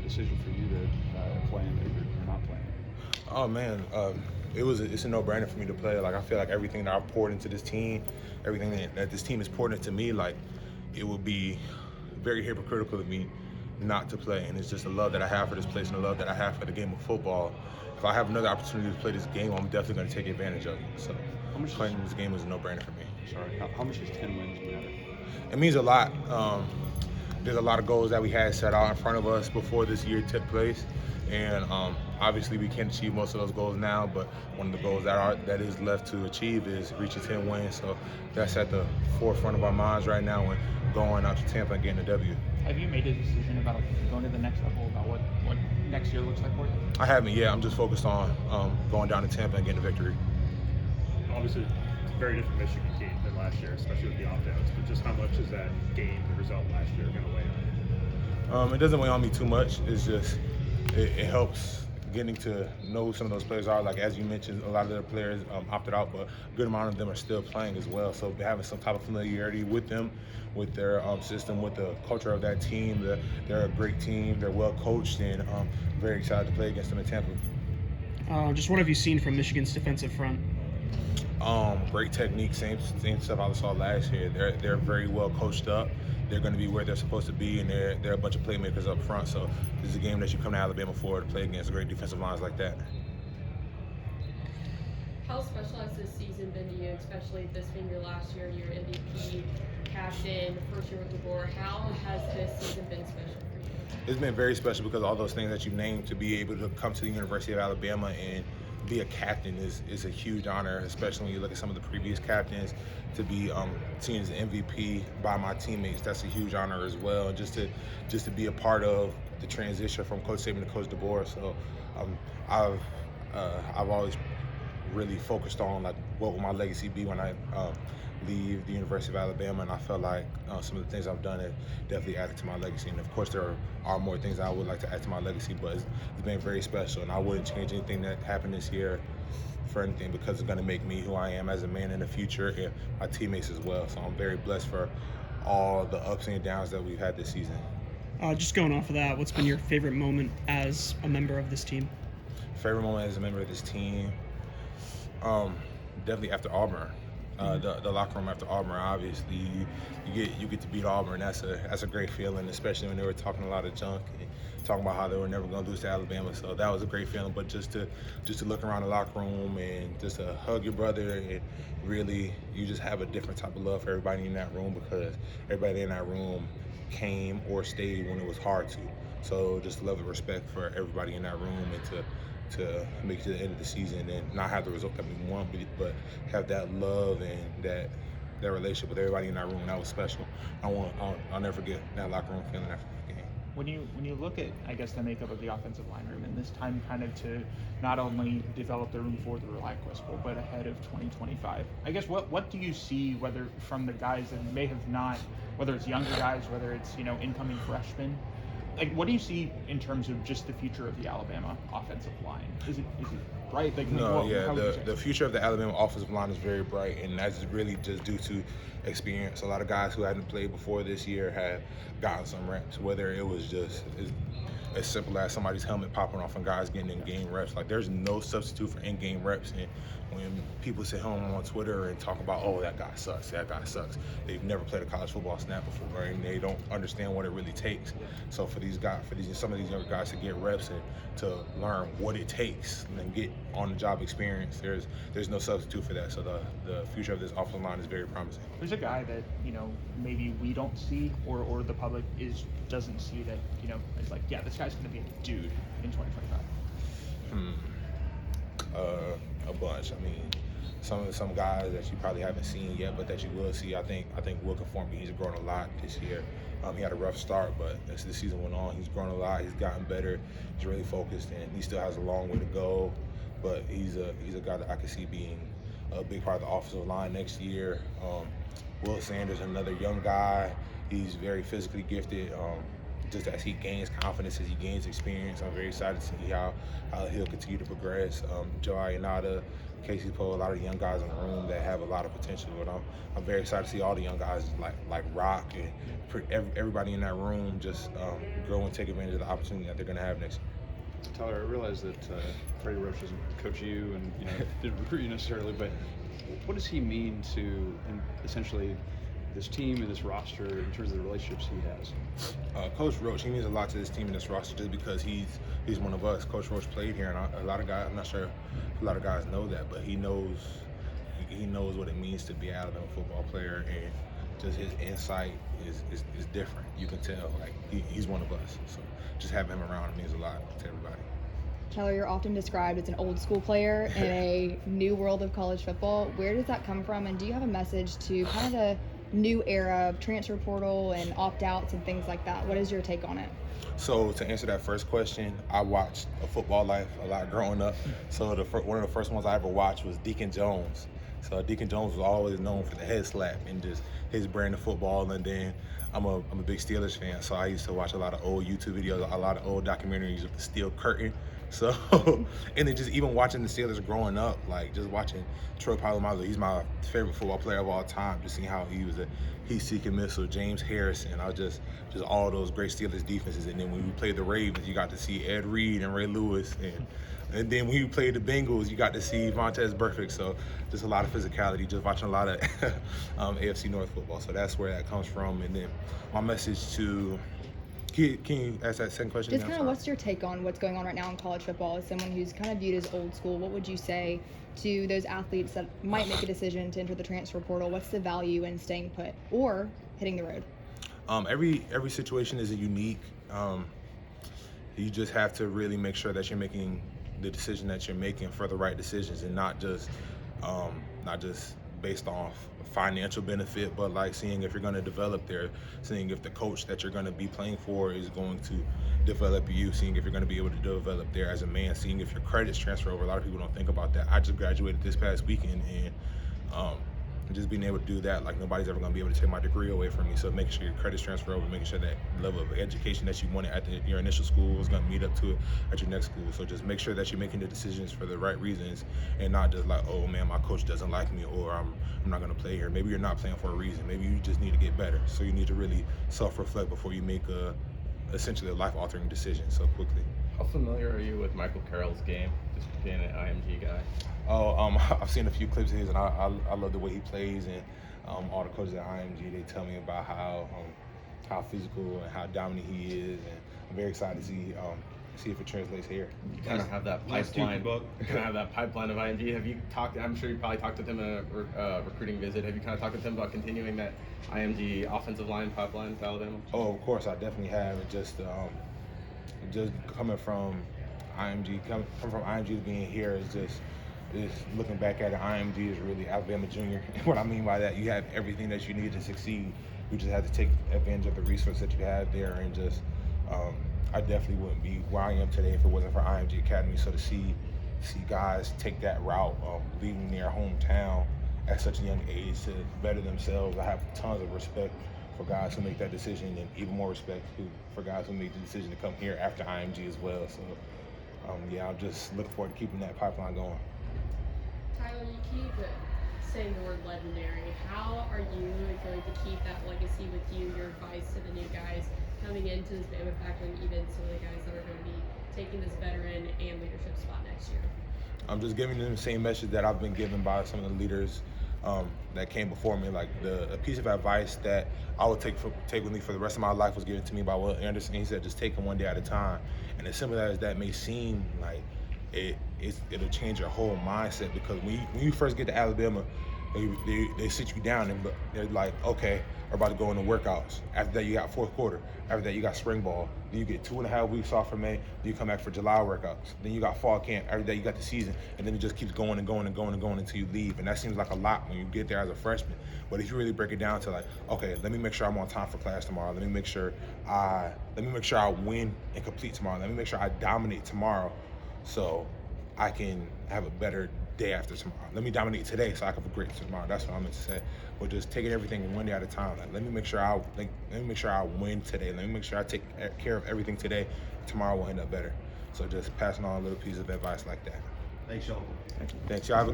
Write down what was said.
decision for you to play him or not play him? Oh man, it's a no-brainer for me to play. Like I feel like everything that I've poured into this team, everything that this team has poured into me, like it would be very hypocritical of me not to play. And it's just the love that I have for this place and the love that I have for the game of football. If I have another opportunity to play this game, I'm definitely going to take advantage of it. So playing this game is a no-brainer for me. Sorry, how much does 10 wins matter? It means a lot. There's a lot of goals that we had set out in front of us before this year took place, and obviously we can't achieve most of those goals now. But one of the goals that is left to achieve is reaching 10 wins. So that's at the forefront of our minds right now, and going out to Tampa and getting a W. Have you made a decision about going to the next level, about what next year looks like for you? I haven't yet. I'm just focused on going down to Tampa and getting a victory. Obviously, it's a very different Michigan team than last year, especially with the opt-outs. But just how much is that game, the result last year, going to weigh on you? It doesn't weigh on me too much. It's just it helps getting to know who some of those players are. Like as you mentioned, a lot of their players opted out, but a good amount of them are still playing as well. So having some type of familiarity with them, with their system, with the culture of that team, they're a great team. They're well coached, and very excited to play against them in Tampa. Just what have you seen from Michigan's defensive front? Great technique, same stuff I saw last year. They're very well coached up. They're going to be where they're supposed to be, and they're a bunch of playmakers up front. So this is a game that you come to Alabama for, to play against great defensive lines like that. How special has this season been to you, especially this being your last year, your MVP, captain, first year with the board? How has this season been special for you? It's been very special because all those things that you named, to be able to come to the University of Alabama and be a captain is a huge honor, especially when you look at some of the previous captains. To be seen as an MVP by my teammates, that's a huge honor as well. And just to be a part of the transition from Coach Saban to Coach DeBoer. So I've always really focused on like what will my legacy be when I leave the University of Alabama, and I felt like some of the things I've done have definitely added to my legacy. And of course there are more things I would like to add to my legacy, but it's been very special, and I wouldn't change anything that happened this year for anything, because it's going to make me who I am as a man in the future, and my teammates as well. So I'm very blessed for all the ups and downs that we've had this season. Just going off of that, what's been your favorite moment as a member of this team? Favorite moment as a member of this team? Definitely after Auburn. The locker room after Auburn, obviously you get to beat Auburn. That's a great feeling, especially when they were talking a lot of junk and talking about how they were never going to lose to Alabama. So that was a great feeling. But just to look around the locker room and just to hug your brother, and really you just have a different type of love for everybody in that room, because everybody in that room came or stayed when it was hard to. So just love and respect for everybody in that room, and to make it to the end of the season and not have the result that we want, but have that love and that relationship with everybody in that room. That was special. I'll never forget that locker room feeling after the game. When you look at, I guess, the makeup of the offensive line room, and this time kind of to not only develop the room for the ReliaQuest Bowl, but ahead of 2025, I guess what do you see, whether from the guys that may have not, whether it's younger guys, whether it's incoming freshmen, like what do you see in terms of just the future of the Alabama offensive line? Is it bright? Like, no, yeah, the future of the Alabama offensive line is very bright, and that's really just due to experience. A lot of guys who hadn't played before this year have gotten some reps, whether it was just as simple as somebody's helmet popping off and guys getting in-game reps. Like, there's no substitute for in-game reps. And when people sit home on Twitter and talk about, oh, that guy sucks, they've never played a college football snap before, and they don't understand what it really takes. So for some of these younger guys to get reps and to learn what it takes and then get on-the-job experience, there's no substitute for that. So the future of this offensive line is very promising. There's a guy that maybe we don't see, or the public doesn't see, that it's like, yeah, this guy's going to be a dude in 2025. A bunch. I mean, some guys that you probably haven't seen yet, but that you will see. I think Will Conformi, he's grown a lot this year. He had a rough start, but as the season went on, he's grown a lot. He's gotten better. He's really focused, and he still has a long way to go. But he's a guy that I can see being a big part of the offensive line next year. Will Sanders, another young guy. He's very physically gifted. just as he gains confidence, as he gains experience, I'm very excited to see how he'll continue to progress. Joe Ayanada, Casey Poe, a lot of the young guys in the room that have a lot of potential. But I'm very excited to see all the young guys like Rock and everybody in that room just grow and take advantage of the opportunity that they're going to have next year. Tyler, I realize that Freddie Roach doesn't coach you and didn't recruit you necessarily, but what does he mean to essentially this team and this roster in terms of the relationships he has? Coach Roach, he means a lot to this team and this roster just because he's one of us. Coach Roach played here, and a lot of guys, I'm not sure if a lot of guys know that, but he knows what it means to be an Alabama football player, and just his insight is different. You can tell, like, he's one of us. So just having him around means a lot to everybody. Tyler, you're often described as an old school player in a new world of college football. Where does that come from, and do you have a message to kind of the new era of transfer portal and opt-outs and things like that? What is your take on it? So to answer that first question, I watched A Football Life a lot growing up. So one of the first ones I ever watched was Deacon Jones. So Deacon Jones was always known for the head slap and just his brand of football. And then I'm a big Steelers fan, so I used to watch a lot of old YouTube videos, a lot of old documentaries of the Steel Curtain. So, and then just even watching the Steelers growing up, like just watching Troy Polamalu, he's my favorite football player of all time. Just seeing how he was a heat-seeking missile, James Harrison, I just all those great Steelers defenses. And then when we played the Ravens, you got to see Ed Reed and Ray Lewis, and then when you played the Bengals, you got to see Vontaze Burfict. So just a lot of physicality, just watching a lot of AFC North football. So that's where that comes from. And then my message to, can you ask that second question? Just kind of what's your take on what's going on right now in college football as someone who's kind of viewed as old school? What would you say to those athletes that might make a decision to enter the transfer portal? What's the value in staying put or hitting the road? Every situation is unique. You just have to really make sure that you're making the decision that you're making for the right decisions, and not just based off financial benefit, but like seeing if you're going to develop there, seeing if the coach that you're going to be playing for is going to develop you, seeing if you're going to be able to develop there as a man, seeing if your credits transfer over. A lot of people don't think about that. I just graduated this past weekend, and just being able to do that, like nobody's ever going to be able to take my degree away from me. So making sure your credits transfer over, making sure that level of education that you wanted at your initial school is going to meet up to it at your next school. So just make sure that you're making the decisions for the right reasons, and not just like, oh man, my coach doesn't like me, or I'm not going to play here. Maybe you're not playing for a reason. Maybe you just need to get better. So you need to really self-reflect before you make essentially a life-altering decision so quickly. How familiar are you with Michael Carroll's game, just being an IMG guy? I've seen a few clips of his, and I love the way he plays, and all the coaches at IMG, they tell me about how physical and how dominant he is, and I'm very excited to see if it translates here. You kind of have that pipeline. Of IMG. Have you talked? I'm sure you probably talked with him in a recruiting visit. Have you kind of talked with him about continuing that IMG offensive line pipeline to Alabama? Oh, of course, I definitely have. It just coming from IMG to being here is looking back at it. IMG is really Alabama Junior. And what I mean by that, you have everything that you need to succeed. You just have to take advantage of the resources that you have there, and just I definitely wouldn't be where I am today if it wasn't for IMG Academy. So to see guys take that route, leaving their hometown at such a young age to better themselves, I have tons of respect for guys who make that decision, and even more respect for guys who make the decision to come here after IMG as well. So I'm just looking forward to keeping that pipeline going. Tyler, you keep saying the word legendary. How are you going to keep that legacy with you, your advice to the new guys coming into this Bama factory, and even some of the guys that are going to be taking this veteran and leadership spot next year? I'm just giving them the same message that I've been given by some of the leaders that came before me. Like a piece of advice that I would take with me for the rest of my life was given to me by Will Anderson. He said, just take it one day at a time. And as simple as that may seem, like it'll change your whole mindset, because when you first get to Alabama, they sit you down and they're like, okay, we're about to go into workouts. After that, you got fourth quarter. After that, you got spring ball. Then you get 2.5 weeks off from May. Then you come back for July workouts. Then you got fall camp. After that, you got the season. And then it just keeps going and going and going and going until you leave. And that seems like a lot when you get there as a freshman. But if you really break it down to like, okay, let me make sure I'm on time for class tomorrow. Let me make sure I win and complete tomorrow. Let me make sure I dominate tomorrow, so I can have a better day after tomorrow. Let me dominate today so I can have a great tomorrow. That's what I meant to say. But just taking everything one day at a time. Like, let me make sure Let me make sure I win today. Let me make sure I take care of everything today. Tomorrow will end up better. So just passing on little pieces of advice like that. Thanks, y'all. Thanks, y'all. Have a